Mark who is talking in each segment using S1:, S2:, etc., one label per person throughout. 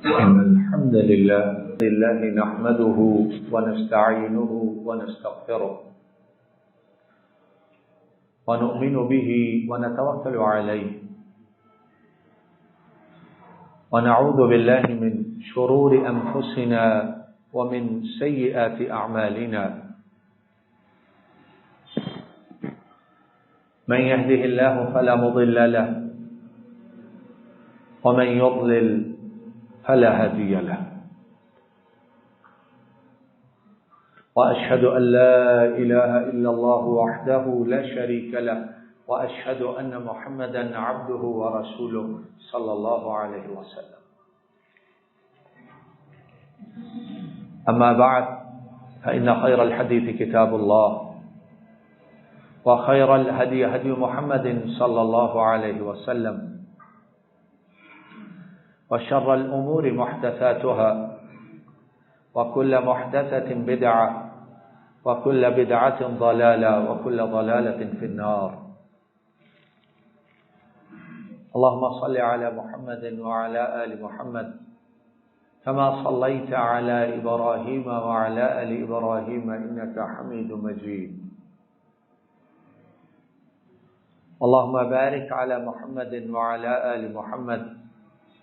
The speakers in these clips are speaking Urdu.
S1: إن الحمد لله نحمده ونستعينه ونستغفره ونؤمن به ونتوكل عليه ونعوذ بالله من شرور أنفسنا ومن سيئات أعمالنا من يهده الله فلا مضل له ومن يضلل فلا هادي له وأشهد أن لا إله إلا الله وحده لا شريك له وأشهد أن محمدا عبده ورسوله صلى الله عليه وسلم أما بعد فإن خير الحديث كتاب الله وخير الهدي هدي محمد صلى الله عليه وسلم وشر الأمور محدثاتها وكل محدثة بدعة وكل بدعة ضلالة وكل ضلالة في النار اللهم صل على محمد وعلى آل محمد كما صليت على إبراهيم وعلى آل إبراهيم إنك حميد مجيد اللهم بارك على محمد وعلى آل محمد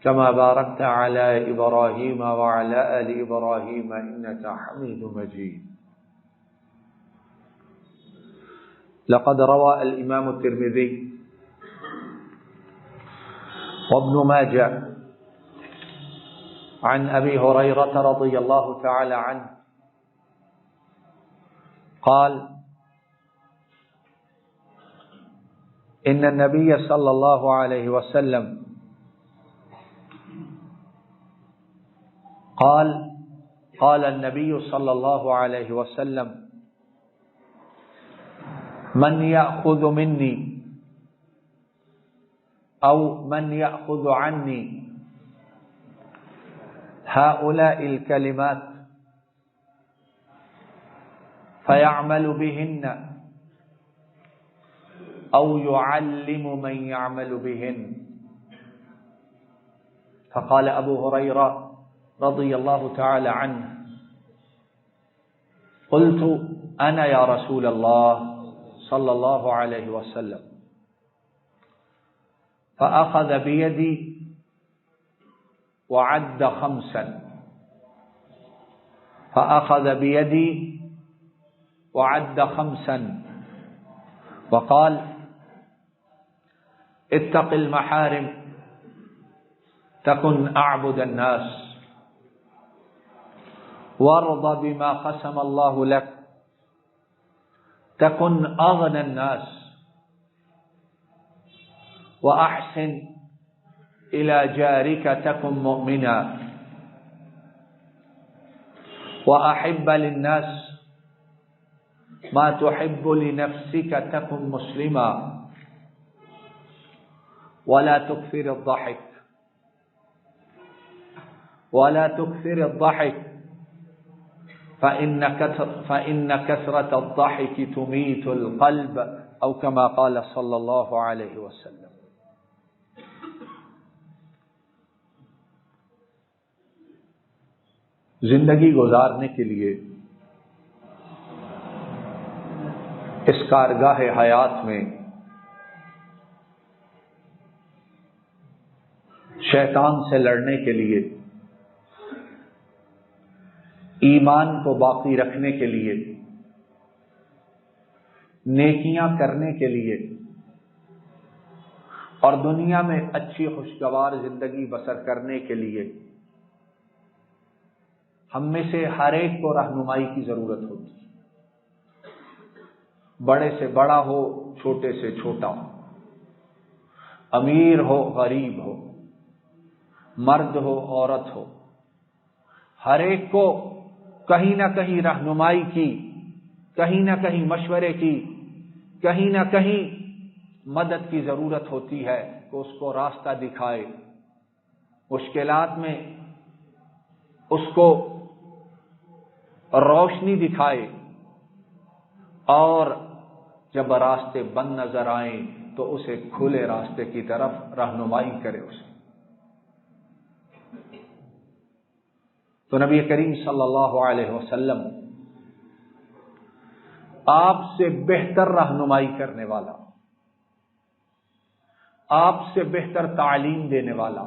S1: كما باركت على إبراهيم وعلى آل إبراهيم إنك حميد مجيد لقد روى الإمام الترمذي وابن ماجه عن أبي هريرة رضي الله تعالى عنه قال إن النبي صلى الله عليه وسلم قال النبي صلى الله عليه وسلم من يأخذ مني أو من يأخذ عني هؤلاء الكلمات فيعمل بهن أو يعلم من يعمل بهن فقال أبو هريرة رضي الله تعالى عنه قلت أنا يا رسول الله صلى الله عليه وسلم فأخذ بيدي وعد خمسا فأخذ بيدي وعد خمسا وقال اتق المحارم تكن أعبد الناس وارض بما قسم الله لك تكن أغنى الناس وأحسن إلى جارك تكن مؤمنا وأحب للناس ما تحب لنفسك تكن مسلما ولا تكثر الضحك فإن كثرة الضحك تميت القلب أو كما قال صلی اللہ علیہ وسلم. زندگی گزارنے کے لیے اس کارگاہ حیات میں شیطان سے لڑنے کے لیے، ایمان کو باقی رکھنے کے لیے، نیکیاں کرنے کے لیے اور دنیا میں اچھی خوشگوار زندگی بسر کرنے کے لیے ہم میں سے ہر ایک کو رہنمائی کی ضرورت ہوتی ہے. بڑے سے بڑا ہو، چھوٹے سے چھوٹا ہو، امیر ہو، غریب ہو، مرد ہو، عورت ہو، ہر ایک کو کہیں نہ کہیں رہنمائی کی، کہیں نہ کہیں مشورے کی، کہیں نہ کہیں مدد کی ضرورت ہوتی ہے کہ اس کو راستہ دکھائے، مشکلات میں اس کو روشنی دکھائے، اور جب راستے بند نظر آئیں تو اسے کھلے راستے کی طرف رہنمائی کرے. اسے تو نبی کریم صلی اللہ علیہ وسلم آپ سے بہتر رہنمائی کرنے والا، آپ سے بہتر تعلیم دینے والا،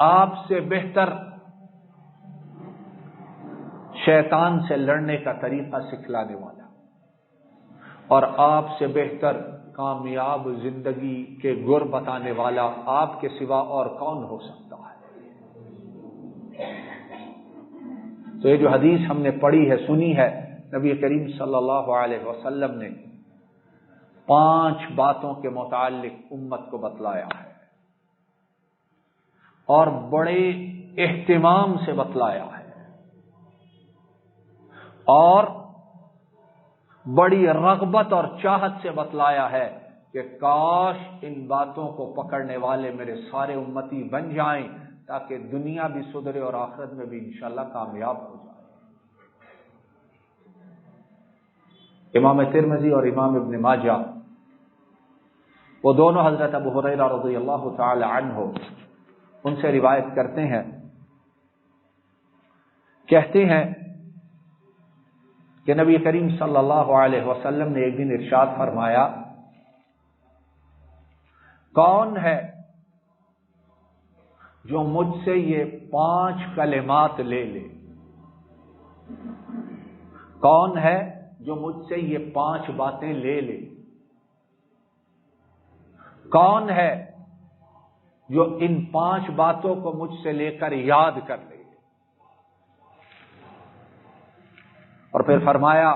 S1: آپ سے بہتر شیطان سے لڑنے کا طریقہ سکھلانے والا، اور آپ سے بہتر کامیاب زندگی کے گر بتانے والا آپ کے سوا اور کون ہو سکتا ہے؟ تو یہ جو حدیث ہم نے پڑھی ہے، سنی ہے، نبی کریم صلی اللہ علیہ وسلم نے 5 باتوں کے متعلق امت کو بتلایا ہے، اور بڑے اہتمام سے بتلایا ہے، اور بڑی رغبت اور چاہت سے بتلایا ہے کہ کاش ان باتوں کو پکڑنے والے میرے سارے امتی بن جائیں، تاکہ دنیا بھی سدھرے اور آخرت میں بھی انشاءاللہ کامیاب ہو جائے۔ امام ترمذی اور امام ابن ماجہ وہ دونوں حضرت ابو ہریرہ رضی اللہ تعالی عنہ ان سے روایت کرتے ہیں، کہتے ہیں کہ نبی کریم صلی اللہ علیہ وسلم نے ایک دن ارشاد فرمایا، کون ہے جو مجھ سے یہ 5 کلمات لے لے؟ کون ہے جو مجھ سے یہ 5 باتیں لے لے؟ کون ہے جو ان 5 باتوں کو مجھ سے لے کر یاد کر لے؟ اور پھر فرمایا،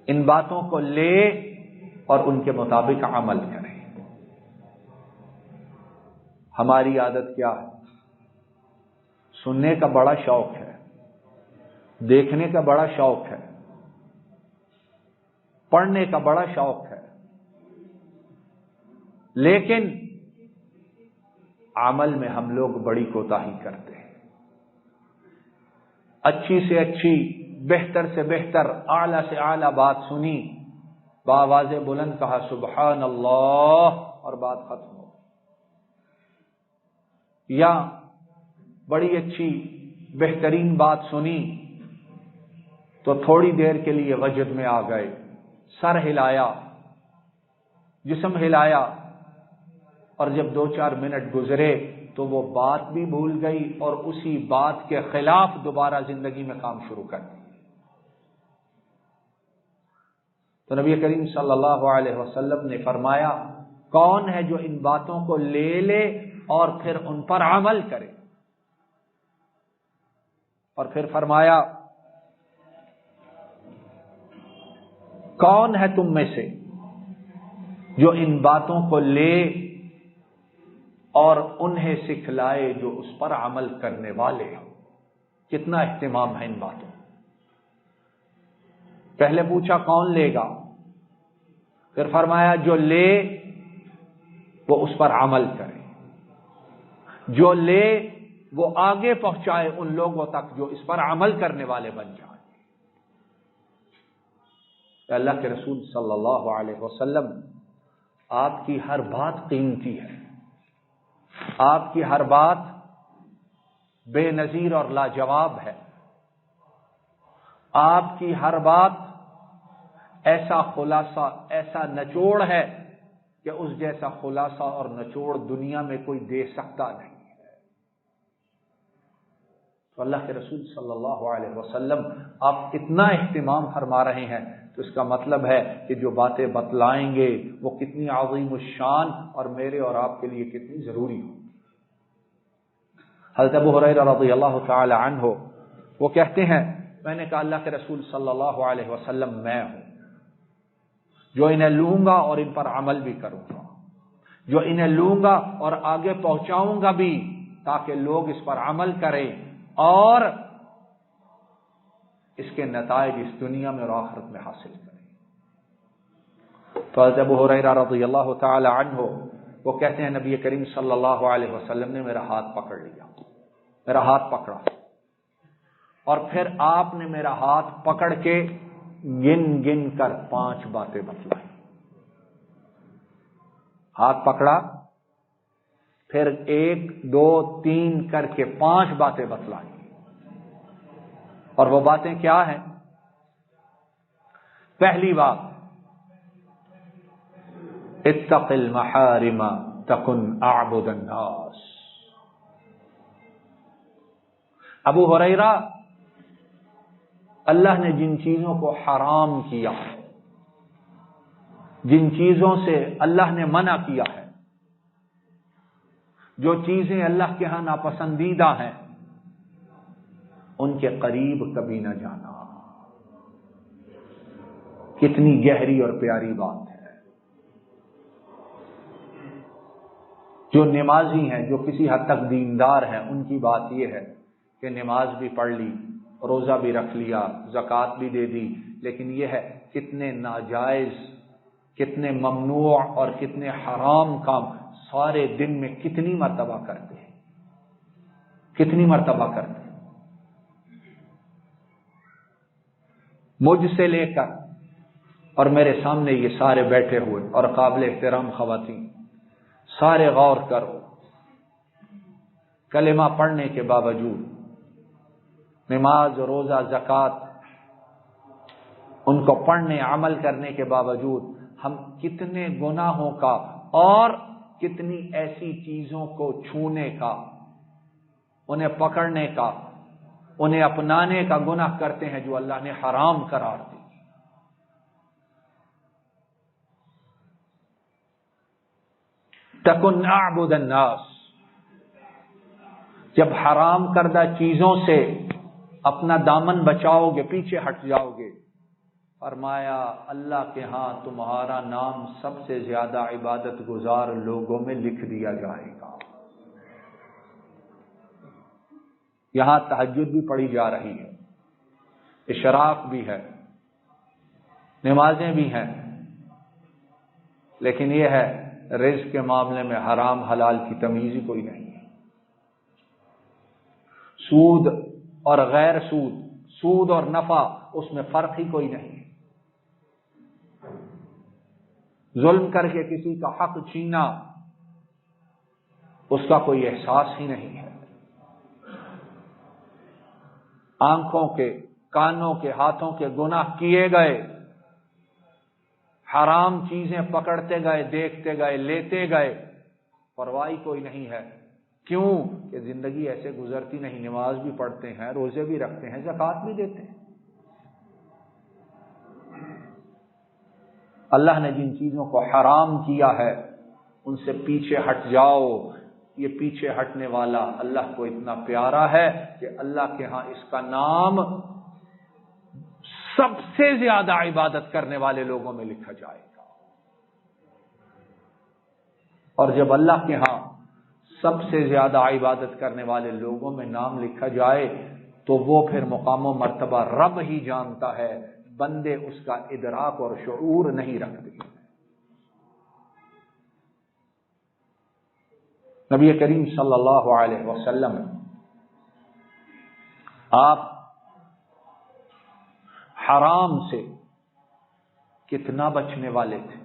S1: ان باتوں کو لے اور ان کے مطابق عمل کرے۔ ہماری عادت کیا ہے؟ سننے کا بڑا شوق ہے، دیکھنے کا بڑا شوق ہے، پڑھنے کا بڑا شوق ہے، لیکن عمل میں ہم لوگ بڑی کوتاہی کرتے ہیں۔ اچھی سے اچھی، بہتر سے بہتر، اعلی سے اعلی بات سنی، بآواز بلند کہا سبحان اللہ اور بات ختم ہو، یا بڑی اچھی بہترین بات سنی تو تھوڑی دیر کے لیے وجد میں آ گئے، سر ہلایا، جسم ہلایا، اور جب 2-4 منٹ گزرے تو وہ بات بھی بھول گئی اور اسی بات کے خلاف دوبارہ زندگی میں کام شروع کر دیا۔ تو نبی کریم صلی اللہ علیہ وسلم نے فرمایا، کون ہے جو ان باتوں کو لے لے اور پھر ان پر عمل کرے؟ اور پھر فرمایا، کون ہے تم میں سے جو ان باتوں کو لے اور انہیں سکھلائے جو اس پر عمل کرنے والے ہوں؟ کتنا اہتمام ہے ان باتوں۔ پہلے پوچھا کون لے گا، پھر فرمایا جو لے وہ اس پر عمل کرے، جو لے وہ آگے پہنچائے ان لوگوں تک جو اس پر عمل کرنے والے بن جائیں۔ اللہ کے رسول صلی اللہ علیہ وسلم، آپ کی ہر بات قیمتی ہے، آپ کی ہر بات بے نظیر اور لاجواب ہے، آپ کی ہر بات ایسا خلاصہ، ایسا نچوڑ ہے کہ اس جیسا خلاصہ اور نچوڑ دنیا میں کوئی دے سکتا نہیں ہے۔ تو اللہ کے رسول صلی اللہ علیہ وسلم آپ اتنا اہتمام فرما رہے ہیں تو اس کا مطلب ہے کہ جو باتیں بتلائیں گے وہ کتنی عظیم الشان اور میرے اور آپ کے لیے کتنی ضروری ہو۔ حضرت ابو ہریرہ رضی اللہ تعالی عنہ وہ کہتے ہیں، میں نے کہا اللہ کے رسول صلی اللہ علیہ وسلم میں ہوں جو انہیں لوں گا اور ان پر عمل بھی کروں گا، جو انہیں لوں گا اور آگے پہنچاؤں گا بھی تاکہ لوگ اس پر عمل کریں اور اس کے نتائج اس دنیا میں اور آخرت میں حاصل کریں۔ تو حضرت ابو ہریرہ رضی اللہ تعالی عنہ وہ کہتے ہیں، نبی کریم صلی اللہ علیہ وسلم نے میرا ہاتھ پکڑ لیا، میرا ہاتھ پکڑا، اور پھر آپ نے میرا ہاتھ پکڑ کے گن گن کر 5 باتیں بتلائی۔ ہاتھ پکڑا، پھر 1 2 3 کر کے 5 باتیں بتلائیں. اور وہ باتیں کیا ہیں؟ پہلی بات، اتق المحارم تکن اعبد الناس. ابو ہریرہ، اللہ نے جن چیزوں کو حرام کیا ہے، جن چیزوں سے اللہ نے منع کیا ہے، جو چیزیں اللہ کے ہاں ناپسندیدہ ہیں، ان کے قریب کبھی نہ جانا. کتنی گہری اور پیاری بات ہے. جو نمازی ہیں، جو کسی حد تک دیندار ہیں، ان کی بات یہ ہے کہ نماز بھی پڑھ لی، روزہ بھی رکھ لیا، زکوٰۃ بھی دے دی، لیکن یہ ہے کتنے ناجائز، کتنے ممنوع اور کتنے حرام کام سارے دن میں کتنی مرتبہ کرتے ہیں، کتنی مرتبہ کرتے ہیں. مجھ سے لے کر اور میرے سامنے یہ سارے بیٹھے ہوئے اور قابل احترام خواتین، سارے غور کرو. کلمہ پڑھنے کے باوجود، نماز، روزہ، زکوٰۃ، ان کو پڑھنے، عمل کرنے کے باوجود ہم کتنے گناہوں کا اور کتنی ایسی چیزوں کو چھونے کا، انہیں پکڑنے کا، انہیں اپنانے کا گناہ کرتے ہیں جو اللہ نے حرام قرار دی. تکن اعبد الناس. جب حرام کردہ چیزوں سے اپنا دامن بچاؤ گے، پیچھے ہٹ جاؤ گے، فرمایا اللہ کے ہاں تمہارا نام سب سے زیادہ عبادت گزار لوگوں میں لکھ دیا جائے گا. یہاں تہجد بھی پڑھی جا رہی ہے، اشراق بھی ہے، نمازیں بھی ہیں، لیکن یہ ہے رزق کے معاملے میں حرام حلال کی تمیز ہی کوئی نہیں ہے. سود اور غیر سود، سود اور نفع، اس میں فرق ہی کوئی نہیں ہے. ظلم کر کے کسی کا حق چھینا، اس کا کوئی احساس ہی نہیں ہے. آنکھوں کے، کانوں کے، ہاتھوں کے گناہ کیے گئے، حرام چیزیں پکڑتے گئے، دیکھتے گئے، لیتے گئے، پرواہ کوئی نہیں ہے. کیوں کہ زندگی ایسے گزرتی نہیں. نماز بھی پڑھتے ہیں، روزے بھی رکھتے ہیں، زکوٰۃ بھی دیتے ہیں. اللہ نے جن چیزوں کو حرام کیا ہے ان سے پیچھے ہٹ جاؤ. یہ پیچھے ہٹنے والا اللہ کو اتنا پیارا ہے کہ اللہ کے ہاں اس کا نام سب سے زیادہ عبادت کرنے والے لوگوں میں لکھا جائے گا. اور جب اللہ کے ہاں سب سے زیادہ عبادت کرنے والے لوگوں میں نام لکھا جائے تو وہ پھر مقام و مرتبہ رب ہی جانتا ہے، بندے اس کا ادراک اور شعور نہیں رکھتے. نبی کریم صلی اللہ علیہ وسلم آپ حرام سے کتنا بچنے والے تھے.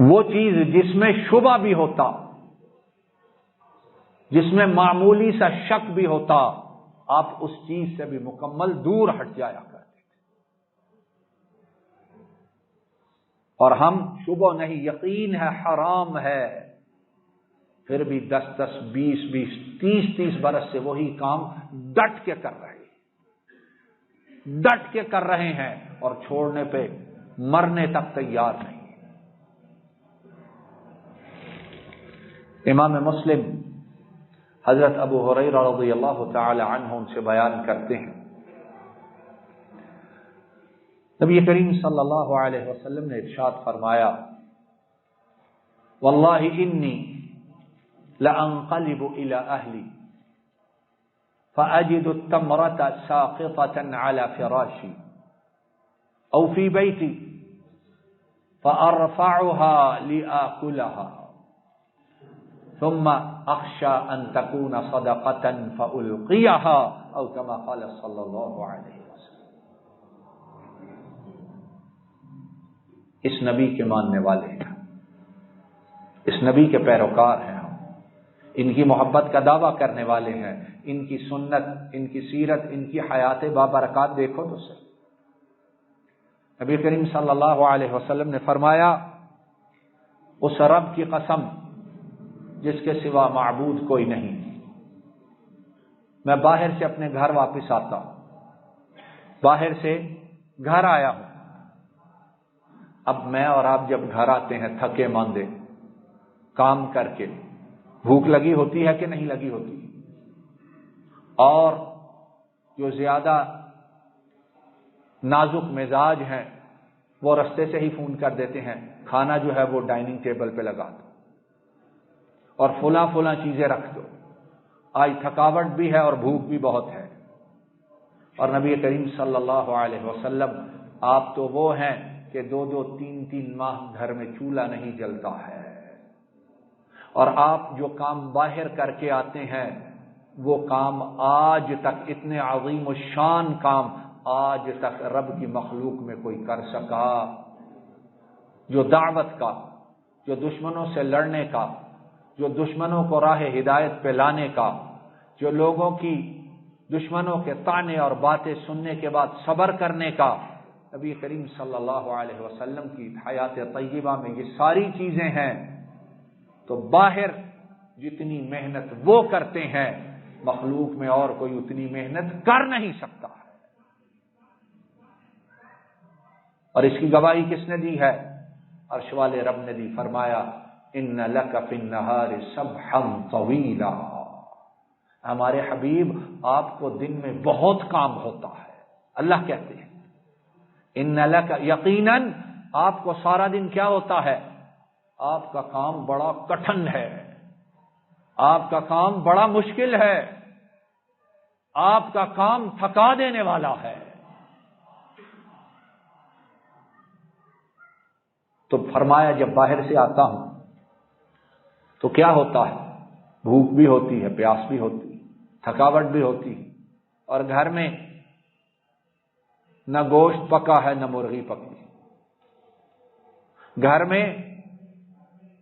S1: وہ چیز جس میں شبہ بھی ہوتا، جس میں معمولی سا شک بھی ہوتا، آپ اس چیز سے بھی مکمل دور ہٹ جایا کرتے تھے. اور ہم شبہ نہیں، یقین ہے حرام ہے، پھر بھی 10-10 20-20 30-30 برس سے وہی کام ڈٹ کے کر رہے ہیں، ڈٹ کے کر رہے ہیں اور چھوڑنے پہ مرنے تک تیار نہیں. امام مسلم حضرت ابو ہریرہ رضی اللہ تعالی عنہ ان سے بیان کرتے ہیں، نبی کریم صلی اللہ علیہ وسلم نے ارشاد فرمایا، واللہ انی لانقلب الى اہلی فاجد التمرة ساقطة على فراشی او فی بیتی فارفعها لآکلها ثم اخشى ان تكون صدقة فألقيها او كما قال صلی اللہ علیہ وسلم. اس نبی کے ماننے والے ہیں، اس نبی کے پیروکار ہیں ہم، ان کی محبت کا دعویٰ کرنے والے ہیں، ان کی سنت، ان کی سیرت، ان کی حیات بابرکات دیکھو تو صحیح۔ نبی کریم صلی اللہ علیہ وسلم نے فرمایا، اس رب کی قسم جس کے سوا معبود کوئی نہیں، میں باہر سے اپنے گھر واپس آتا ہوں، باہر سے گھر آیا ہوں، اب میں اور آپ جب گھر آتے ہیں تھکے ماندے کام کر کے، بھوک لگی ہوتی ہے کہ نہیں لگی ہوتی، اور جو زیادہ نازک مزاج ہیں وہ رستے سے ہی فون کر دیتے ہیں، کھانا جو ہے وہ ڈائننگ ٹیبل پہ لگا دو اور فلاں فلاں چیزیں رکھ دو، آج تھکاوٹ بھی ہے اور بھوک بھی بہت ہے۔ اور نبی کریم صلی اللہ علیہ وسلم آپ تو وہ ہیں کہ 2-2 3-3 ماہ گھر میں چولہا نہیں جلتا ہے، اور آپ جو کام باہر کر کے آتے ہیں وہ کام آج تک، اتنے عظیم الشان کام آج تک رب کی مخلوق میں کوئی کر سکا، جو دعوت کا، جو دشمنوں سے لڑنے کا، جو دشمنوں کو راہ ہدایت پہ لانے کا، جو لوگوں کی دشمنوں کے طعنے اور باتیں سننے کے بعد صبر کرنے کا، نبی کریم صلی اللہ علیہ وسلم کی حیات طیبہ میں یہ ساری چیزیں ہیں۔ تو باہر جتنی محنت وہ کرتے ہیں مخلوق میں اور کوئی اتنی محنت کر نہیں سکتا ہے۔ اور اس کی گواہی کس نے دی ہے؟ عرش والے رب نے دی، فرمایا ان لک فی النہار سبحا طویلا، ہمارے حبیب آپ کو دن میں بہت کام ہوتا ہے۔ اللہ کہتے ہیں ان لک، یقیناً آپ کو سارا دن کیا ہوتا ہے؟ آپ کا کام بڑا کٹھن ہے، آپ کا کام بڑا مشکل ہے، آپ کا کام تھکا دینے والا ہے۔ تو فرمایا جب باہر سے آتا ہوں تو کیا ہوتا ہے؟ بھوک بھی ہوتی ہے، پیاس بھی ہوتی ہے، تھکاوٹ بھی ہوتی ہے، اور گھر میں نہ گوشت پکا ہے نہ مرغی پکی، گھر میں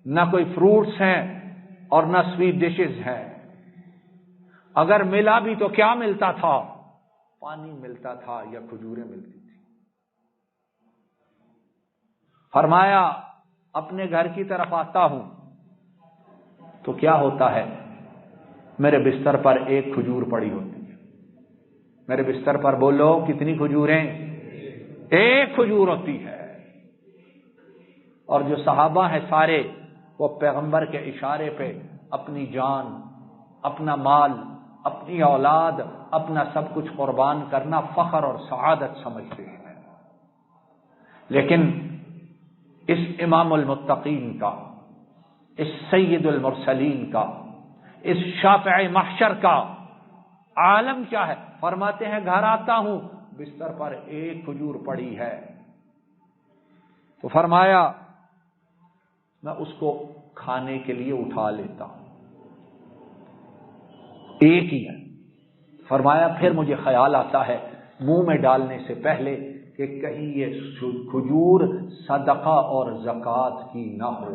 S1: نہ کوئی فروٹس ہیں اور نہ سویٹ ڈشز ہیں، اگر ملا بھی تو کیا ملتا تھا؟ پانی ملتا تھا یا کھجوریں ملتی تھی۔ فرمایا اپنے گھر کی طرف آتا ہوں تو کیا ہوتا ہے؟ میرے بستر پر ایک کھجور پڑی ہوتی ہے، میرے بستر پر بولو کتنی کھجوریں؟ ایک کھجور ہوتی ہے۔ اور جو صحابہ ہیں سارے وہ پیغمبر کے اشارے پہ اپنی جان، اپنا مال، اپنی اولاد، اپنا سب کچھ قربان کرنا فخر اور سعادت سمجھتے ہیں، لیکن اس امام المتقین کا، اس سید المرسلین کا، اس شافع محشر کا عالم کیا ہے؟ فرماتے ہیں گھر آتا ہوں بستر پر ایک کھجور پڑی ہے، تو فرمایا میں اس کو کھانے کے لیے اٹھا لیتا ہوں، ایک ہی ہے۔ فرمایا پھر مجھے خیال آتا ہے منہ میں ڈالنے سے پہلے کہ کہیں یہ کھجور صدقہ اور زکوٰۃ کی نہ ہو،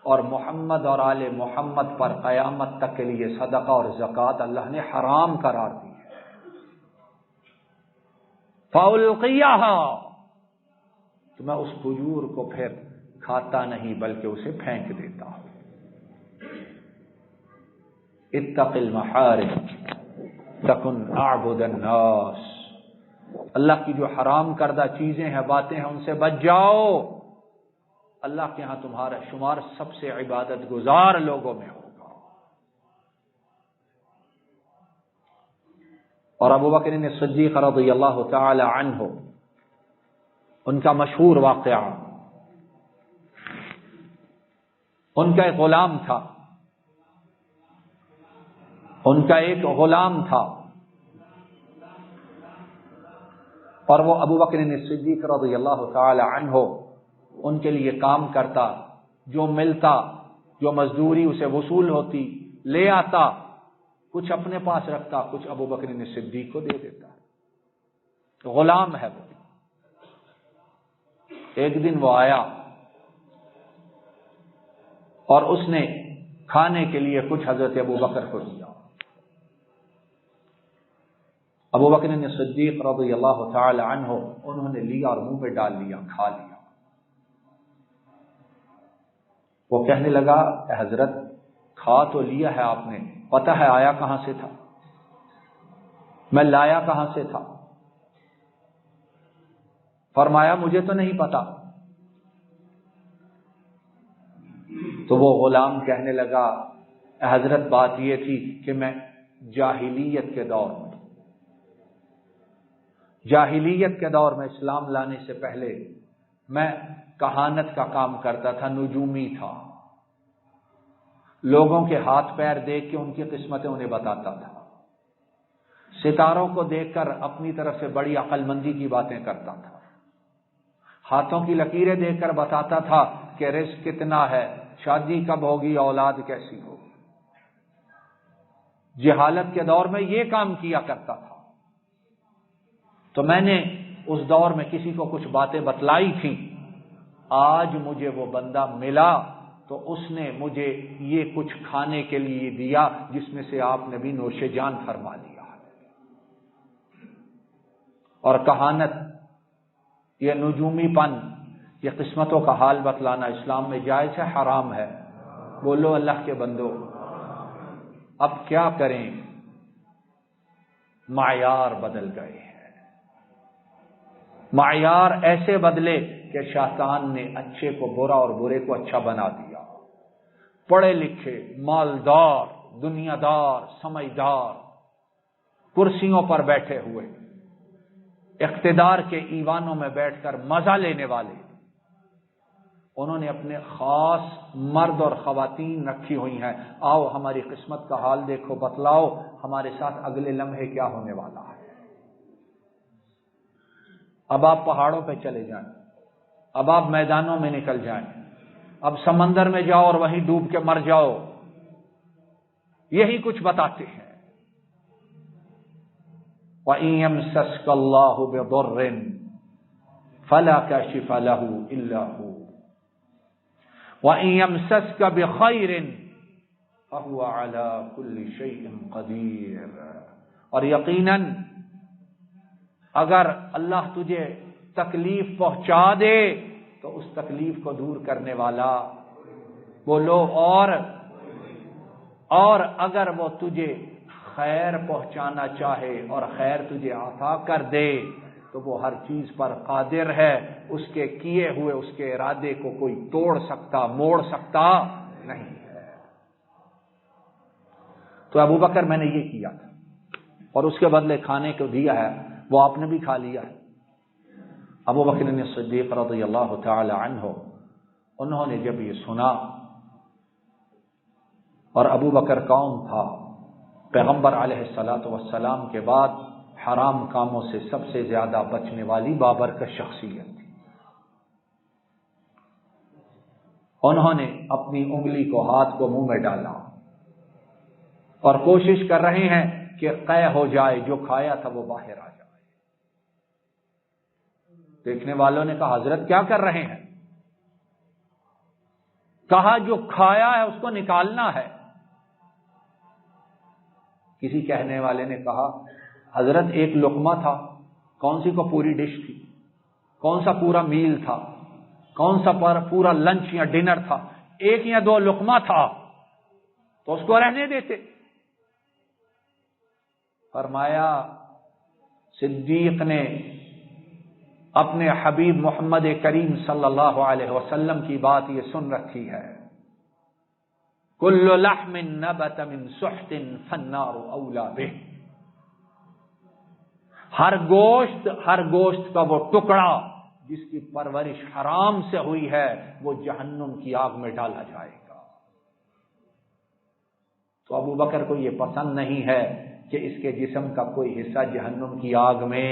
S1: اور محمد اور آل محمد پر قیامت تک کے لیے صدقہ اور زکوٰۃ اللہ نے حرام قرار دی ہے۔ فَأُلْقِيَهَا، تو میں اس کھجور کو پھر کھاتا نہیں بلکہ اسے پھینک دیتا ہوں۔ اتق المحارم تکن اعبد الناس، اللہ کی جو حرام کردہ چیزیں ہیں، باتیں ہیں، ان سے بچ جاؤ، اللہ کے ہاں تمہارا شمار سب سے عبادت گزار لوگوں میں ہوگا۔ اور ابو بکر صدیق رضی اللہ تعالی عنہ، ان کا مشہور واقعہ، ان کا ایک غلام تھا، ان کا ایک غلام تھا، اور وہ ابو بکر صدیق رضی اللہ تعالی عنہ ان کے لیے کام کرتا، جو ملتا، جو مزدوری اسے وصول ہوتی لے آتا، کچھ اپنے پاس رکھتا، کچھ ابو بکر صدیق کو دے دیتا، غلام ہے وہ۔ ایک دن وہ آیا اور اس نے کھانے کے لیے کچھ حضرت ابو بکر کو دیا۔ ابو بکر صدیق رضی اللہ تعالی عنہ انہوں نے لیا اور منہ میں ڈال لیا، کھا لیا۔ وہ کہنے لگا اے حضرت کھا تو لیا ہے آپ نے، پتہ ہے آیا کہاں سے تھا؟ میں لایا کہاں سے تھا؟ فرمایا مجھے تو نہیں پتا۔ تو وہ غلام کہنے لگا اے حضرت بات یہ تھی کہ میں جاہلیت کے دور میں اسلام لانے سے پہلے میں کہانت کا کام کرتا تھا، نجومی تھا، لوگوں کے ہاتھ پیر دیکھ کے ان کی قسمتیں انہیں بتاتا تھا، ستاروں کو دیکھ کر اپنی طرف سے بڑی عقل مندی کی باتیں کرتا تھا، ہاتھوں کی لکیریں دیکھ کر بتاتا تھا کہ رزق کتنا ہے، شادی کب ہوگی، اولاد کیسی ہوگی۔ جہالت کے دور میں یہ کام کیا کرتا تھا۔ تو میں نے اس دور میں کسی کو کچھ باتیں بتلائی تھیں، آج مجھے وہ بندہ ملا تو اس نے مجھے یہ کچھ کھانے کے لیے دیا جس میں سے آپ نے بھی نوش جان فرما لیا۔ اور کہانت، یہ نجومی پن، یہ قسمتوں کا حال بتلانا اسلام میں جائز ہے حرام ہے؟ بولو اللہ کے بندو۔ اب کیا کریں، معیار بدل گئے ہیں، معیار ایسے بدلے کہ شیطان نے اچھے کو برا اور برے کو اچھا بنا دیا۔ پڑھے لکھے، مالدار، دنیا دار، سمجھدار، کرسیوں پر بیٹھے ہوئے، اقتدار کے ایوانوں میں بیٹھ کر مزہ لینے والے، انہوں نے اپنے خاص مرد اور خواتین رکھی ہوئی ہیں، آؤ ہماری قسمت کا حال دیکھو، بتلاؤ ہمارے ساتھ اگلے لمحے کیا ہونے والا ہے۔ اب آپ پہاڑوں پہ چلے جائیں، اب آپ میدانوں میں نکل جائیں، اب سمندر میں جاؤ اور وہیں ڈوب کے مر جاؤ، یہی کچھ بتاتے ہیں۔ وَإِن يَمْسَسْكَ اللَّهُ بِضُرٍّ فَلَا كَاشِفَ لَهُ إِلَّا هُوَ وَإِن يَمْسَسْكَ بِخَيْرٍ فَهُوَ عَلَى كُلِّ شَيْءٍ قَدِيرٌ۔ اور یقیناً اگر اللہ تجھے تکلیف پہنچا دے تو اس تکلیف کو دور کرنے والا، بولو، اور اگر وہ تجھے خیر پہنچانا چاہے اور خیر تجھے عطا کر دے تو وہ ہر چیز پر قادر ہے، اس کے کیے ہوئے اس کے ارادے کو کوئی توڑ سکتا، موڑ سکتا نہیں ہے۔ تو ابو بکر میں نے یہ کیا تھا اور اس کے بدلے کھانے کو دیا ہے، وہ آپ نے بھی کھا لیا ہے۔ ابو بکر صدیق رضی اللہ تعالی عنہ انہوں نے جب یہ سنا، اور ابو بکر کون تھا؟ پیغمبر علیہ الصلاۃ والسلام کے بعد حرام کاموں سے سب سے زیادہ بچنے والی بابرکت شخصیت تھی۔ انہوں نے اپنی انگلی کو، ہاتھ کو منہ میں ڈالا اور کوشش کر رہے ہیں کہ قے ہو جائے، جو کھایا تھا وہ باہر آ جائے۔ دیکھنے والوں نے کہا حضرت کیا کر رہے ہیں؟ کہا جو کھایا ہے اس کو نکالنا ہے۔ کسی کہنے والے نے کہا حضرت ایک لقمہ تھا، کون سی کو پوری ڈش تھی، کون سا پورا میل تھا، کون سا پورا لنچ یا ڈنر تھا، ایک یا دو لقمہ تھا تو اس کو رہنے دیتے۔ فرمایا صدیق نے اپنے حبیب محمد کریم صلی اللہ علیہ وسلم کی بات یہ سن رکھی ہے، کل لحم نبت من سحت فالنار اولا بہ۔ ہر گوشت کا وہ ٹکڑا جس کی پرورش حرام سے ہوئی ہے وہ جہنم کی آگ میں ڈالا جائے گا۔ تو ابو بکر کو یہ پسند نہیں ہے کہ اس کے جسم کا کوئی حصہ جہنم کی آگ میں۔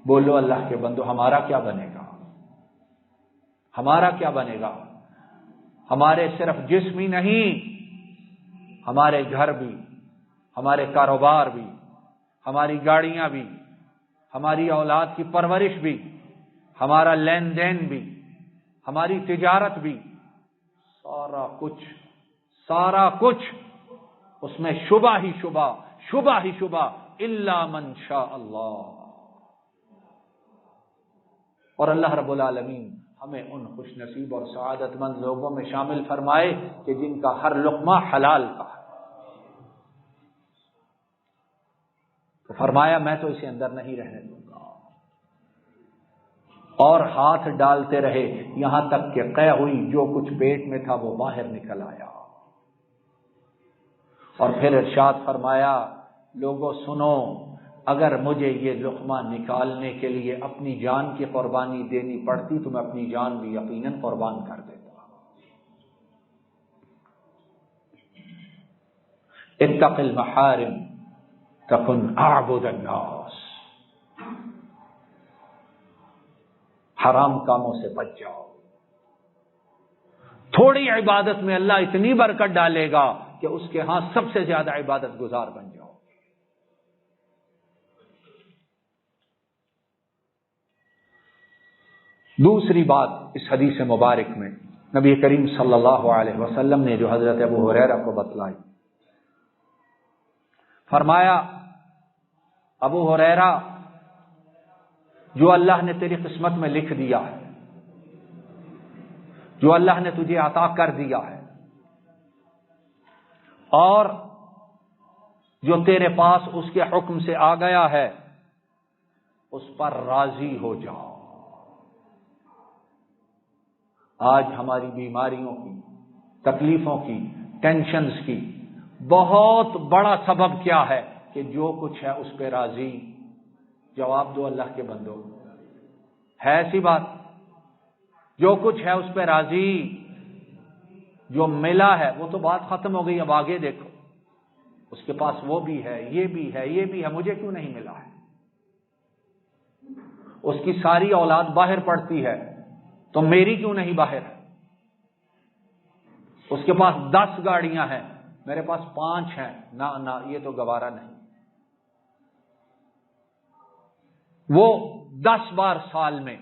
S1: بولو اللہ کے بندو، ہمارا کیا بنے گا؟ ہمارا کیا بنے گا؟ ہمارے صرف جسم ہی نہیں، ہمارے گھر بھی، ہمارے کاروبار بھی، ہماری گاڑیاں بھی، ہماری اولاد کی پرورش بھی، ہمارا لین دین بھی، ہماری تجارت بھی، سارا کچھ اس میں شبہ ہی شبہ الا من شاء اللہ. اور اللہ رب العالمین ہمیں ان خوش نصیب اور سعادت مند لوگوں میں شامل فرمائے کہ جن کا ہر لقمہ حلال کا ہے. تو فرمایا میں تو اسے اندر نہیں رہنے دوں گا، اور ہاتھ ڈالتے رہے یہاں تک کہ قے ہوئی جو کچھ پیٹ میں تھا وہ باہر نکل آیا. اور پھر ارشاد فرمایا لوگوں سنو، اگر مجھے یہ لقمہ نکالنے کے لیے اپنی جان کی قربانی دینی پڑتی تو میں اپنی جان بھی یقیناً قربان کر دیتا. اتق المحارم تکن اعبد الناس. حرام کاموں سے بچ جاؤ. تھوڑی عبادت میں اللہ اتنی برکت ڈالے گا کہ اس کے ہاں سب سے زیادہ عبادت گزار بن جاؤ. دوسری بات اس حدیث مبارک میں نبی کریم صلی اللہ علیہ وسلم نے جو حضرت ابو ہریرہ کو بتلائی، فرمایا ابو ہریرہ جو اللہ نے تیری قسمت میں لکھ دیا ہے، جو اللہ نے تجھے عطا کر دیا ہے، اور جو تیرے پاس اس کے حکم سے آ گیا ہے، اس پر راضی ہو جاؤ. آج ہماری بیماریوں کی، تکلیفوں کی، ٹینشنز کی بہت بڑا سبب کیا ہے کہ جو کچھ ہے اس پہ راضی. جواب دو اللہ کے بندو، ہے ایسی بات؟ جو کچھ ہے اس پہ راضی، جو ملا ہے وہ تو بات ختم ہو گئی، اب آگے دیکھو. اس کے پاس وہ بھی ہے، یہ بھی ہے، یہ بھی ہے، مجھے کیوں نہیں ملا ہے؟ اس کی ساری اولاد باہر پڑتی ہے تو میری کیوں نہیں باہر ہے؟ اس کے پاس 10 گاڑیاں ہیں، میرے پاس 5 ہیں. نہ یہ تو گوارا نہیں. وہ 10 بار سال میں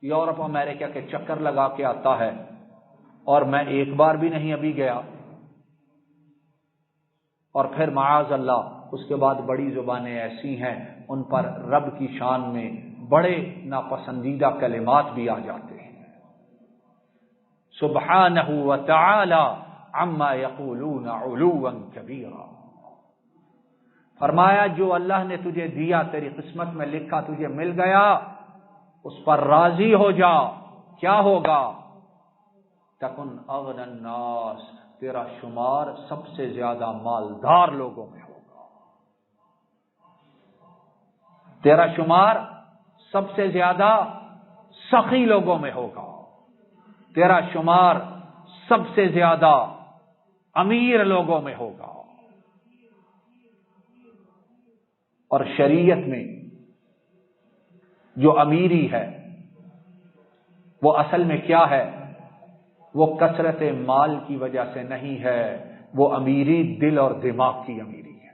S1: یورپ امریکہ کے چکر لگا کے آتا ہے اور میں ایک بار بھی نہیں ابھی گیا. اور پھر معاذ اللہ اس کے بعد بڑی زبانیں ایسی ہیں ان پر رب کی شان میں بڑے ناپسندیدہ کلمات بھی آ جاتے ہیں. سبحانہ وتعالی عما یقولون علوا کبیرا. فرمایا جو اللہ نے تجھے دیا، تیری قسمت میں لکھا، تجھے مل گیا، اس پر راضی ہو جا. کیا ہوگا؟ تکن اغنى الناس، تیرا شمار سب سے زیادہ مالدار لوگوں میں ہوگا. تیرا شمار سب سے زیادہ سخی لوگوں میں ہوگا. تیرا شمار سب سے زیادہ امیر لوگوں میں ہوگا. اور شریعت میں جو امیری ہے وہ اصل میں کیا ہے؟ وہ کثرت مال کی وجہ سے نہیں ہے، وہ امیری دل اور دماغ کی امیری ہے.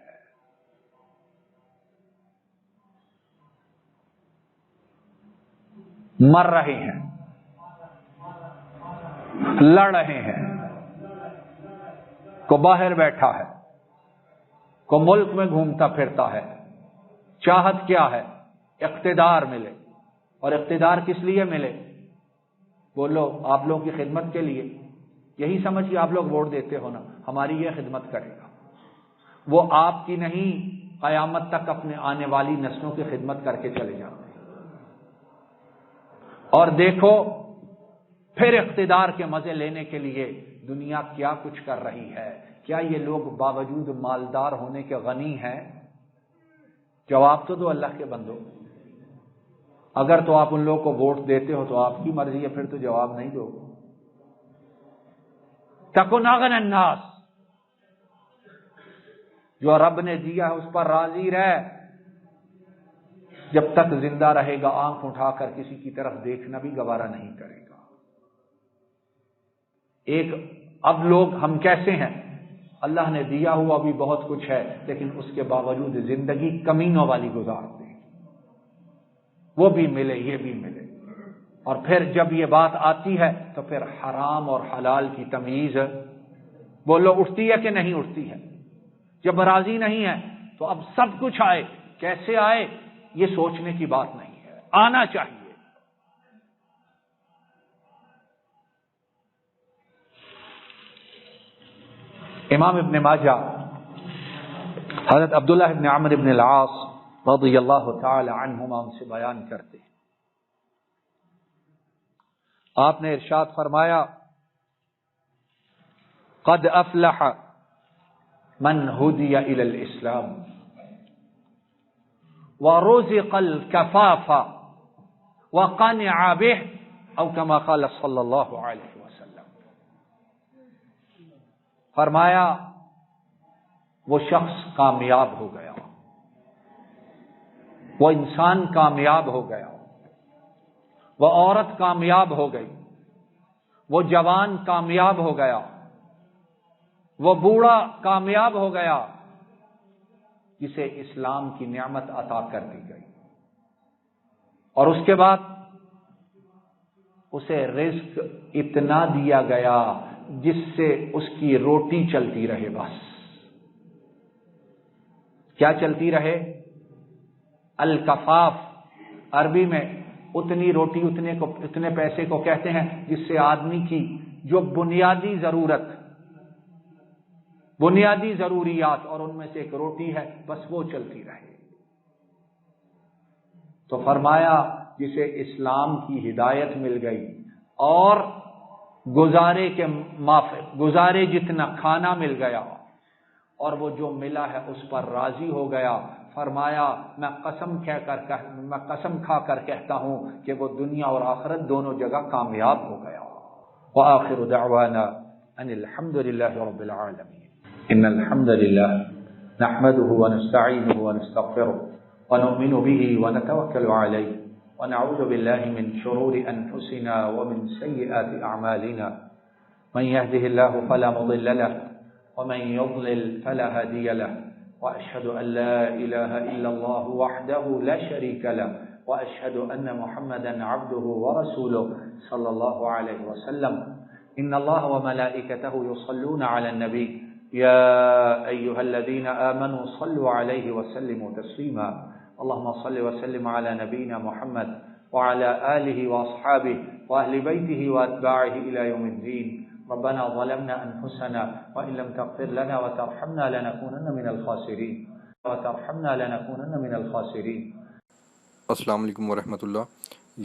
S1: مر رہے ہیں، لڑ رہے ہیں، کو باہر بیٹھا ہے، کو ملک میں گھومتا پھرتا ہے. چاہت کیا ہے؟ اقتدار ملے. اور اقتدار کس لیے ملے؟ بولو، آپ لوگوں کی خدمت کے لیے. یہی سمجھ کہ آپ لوگ ووٹ دیتے ہو نا، ہماری یہ خدمت کرے گا. وہ آپ کی نہیں، قیامت تک اپنے آنے والی نسلوں کی خدمت کر کے چلے جاتے ہیں. اور دیکھو پھر اقتدار کے مزے لینے کے لیے دنیا کیا کچھ کر رہی ہے. کیا یہ لوگ باوجود مالدار ہونے کے غنی ہیں؟ جواب تو دو اللہ کے بندو. اگر تو آپ ان لوگوں کو ووٹ دیتے ہو تو آپ کی مرضی ہے، پھر تو جواب نہیں دو. تکن اغنى الناس، جو رب نے دیا ہے اس پر راضی رہ. جب تک زندہ رہے گا آنکھ اٹھا کر کسی کی طرف دیکھنا بھی گوارا نہیں کرے گا. اب لوگ ہم کیسے ہیں؟ اللہ نے دیا ہوا بھی بہت کچھ ہے لیکن اس کے باوجود زندگی کمینوں والی گزارتے ہیں. وہ بھی ملے، یہ بھی ملے. اور پھر جب یہ بات آتی ہے تو پھر حرام اور حلال کی تمیز بولو اٹھتی ہے کہ نہیں اٹھتی ہے؟ جب راضی نہیں ہے تو اب سب کچھ آئے، کیسے آئے یہ سوچنے کی بات نہیں ہے، آنا چاہیے۔ امام ابن ماجہ حضرت عبداللہ ابن عمر ابن العاص رضی اللہ تعالی عنہما ان سے بیان کرتے ہیں، آپ نے ارشاد فرمایا قد افلح من هدی الی الاسلام ورزق الکفاف وقنع به او كما قال صلی اللہ علیہ وسلم۔ فرمایا وہ شخص کامیاب ہو گیا، وہ انسان کامیاب ہو گیا، وہ عورت کامیاب ہو گئی، وہ جوان کامیاب ہو گیا، وہ بوڑھا کامیاب ہو گیا جسے اسلام کی نعمت عطا کر دی گئی، اور اس کے بعد اسے رزق اتنا دیا گیا جس سے اس کی روٹی چلتی رہے، بس کیا چلتی رہے؟ الکفاف عربی میں اتنی روٹی اتنے پیسے کو کہتے ہیں جس سے آدمی کی جو بنیادی ضروریات اور ان میں سے ایک روٹی ہے، بس وہ چلتی رہے۔ تو فرمایا جسے اسلام کی ہدایت مل گئی اور گزارے جتنا کھانا مل گیا اور وہ جو ملا ہے اس پر راضی ہو گیا، فرمایا میں قسم کھا کر کہتا ہوں کہ وہ دنیا اور آخرت دونوں جگہ کامیاب ہو گیا۔ وآخر دعوانا ان الحمد للہ رب العالمین۔ ان الحمد للہ نحمده ونستعینه ونستغفره ونؤمن به ونتوکل علیہ ونعوذ باللہ من شرور انفسنا ومن سیئات اعمالنا من يهده الله فلا مضل له ومن يضلل فلا هادي له وأشهد أن لا إله إلا الله وحده لا شريك له وأشهد أن محمدا عبده ورسوله صلى الله عليه وسلم إن الله وملائكته يصلون على النبي يا أيها الذين آمنوا صلوا عليه وسلموا تسليما اللهم صل وسلم على نبينا محمد وعلى آله وأصحابه وأهل بيته وأتباعه إلى يوم الدين ربنا ظلمنا أنفسنا وإن لم تغفر لنا وترحمنا لنكونن من الخاسرين
S2: السلام علیکم ورحمۃ اللہ۔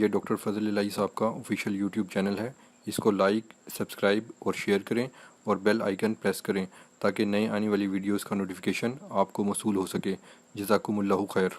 S2: یہ ڈاکٹر فضل الہی صاحب کا آفیشیل یوٹیوب چینل ہے، اس کو لائک، سبسکرائب اور شیئر کریں اور بیل آئیکن پریس کریں تاکہ نئے آنے والی ویڈیوز کا نوٹیفیکیشن آپ کو موصول ہو سکے۔ جزاکم اللہ خیر۔